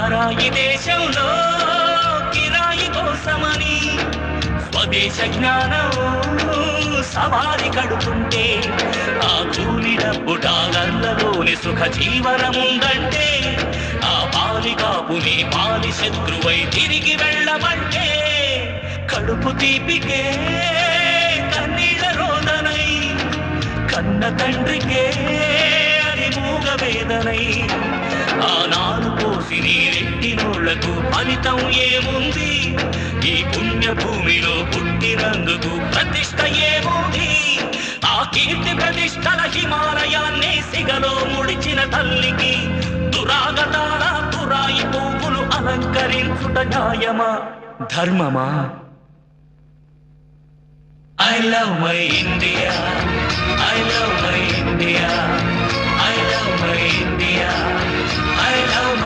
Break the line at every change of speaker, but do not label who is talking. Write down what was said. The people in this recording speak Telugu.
పరాయి దేశంలో కిరాయి కోసమని స్వదేశ జ్ఞానం సవారి కడుతుంటే ఆ కూలి డబ్బు డాలర్లలోని సుఖ జీవనముందంటే ఆ పాలికాపుని పాలి శత్రువై తిరిగి వెళ్ళమంటే కడుపు తీపికే కన్నీళ్ళ రోదనై కన్న తండ్రికే అది మూగ వేదనై ఆనాడు పోసి నీరెట్టినోళ్లకు ఫలితం ఏముంది ఈ పుణ్యభూమిలో పుట్టినందుకు ప్రతిష్ట ఏముంది ఆ కీర్తి ప్రతిష్టల హిమాలయాన్ని సిగలో ముడిచిన తల్లికి దురాగతాల తురాయి పువ్వులు అలంకరించుట న్యాయమా ధర్మమా I love my India, I love my India, I love my India, I love